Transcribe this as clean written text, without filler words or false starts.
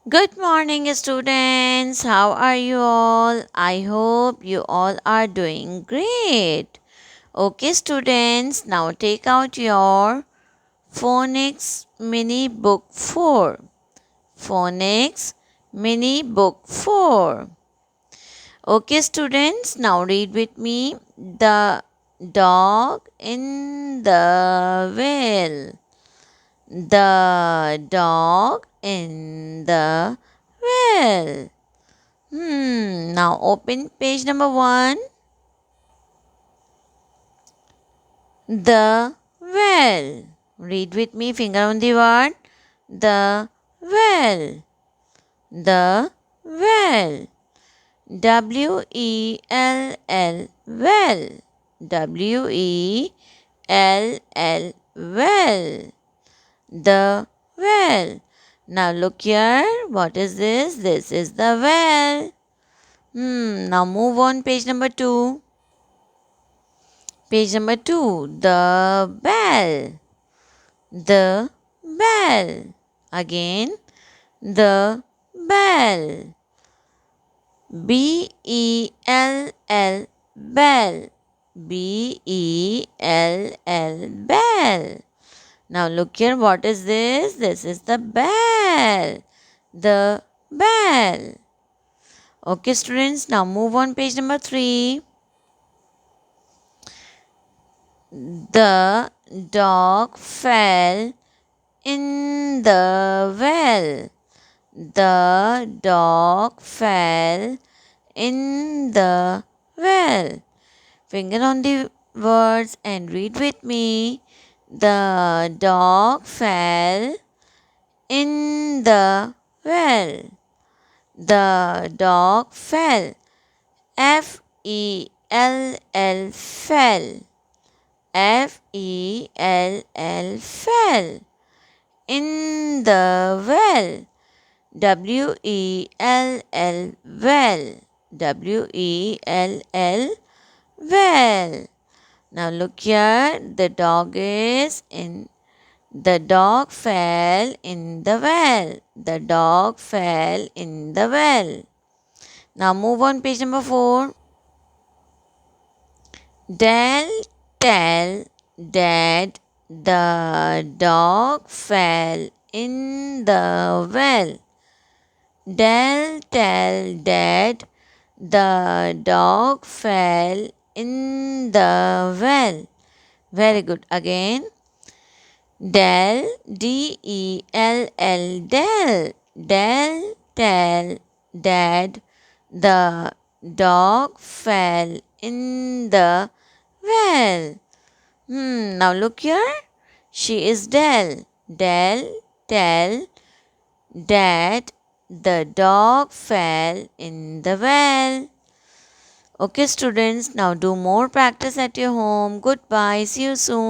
Good morning, students. How are you all? I hope you all are doing great. Okay, students, now take out your Phonics Mini Book 4. Phonics Mini Book 4. Okay, students, now read with me The Dog in the Well. The dog in the well. Now open page number 1. The well. Read with me, finger on the word. The well. The well. W-E-L-L. Well. W-E-L-L. Well. The well. Now look here. What is this? This is the well. Now move on page number 2. Page number 2. The bell. The bell. Again. The bell. B-E-L-L. Bell. B-E-L-L. Bell. Now look here, what is this? This is the bell. The bell. Okay, students, now move on page number 3. The dog fell in the well. The dog fell in the well. Finger on the words and read with me. The dog fell in the well. The dog fell. F-E-L-L fell. F-E-L-L fell. In the well. W-E-L-L well. W-E-L-L well. Now look here. The dog fell in the well. The dog fell in the well. Now move on page number 4. Del tell dad the dog fell in the well. Del tell dad the dog fell in the well. Very good. Again. Del D-E-L-L Del. Del tell dad the dog fell in the well. Now look here. She is Del. Del tell dad the dog fell in the well. Okay, students, now do more practice at your home. Goodbye. See you soon.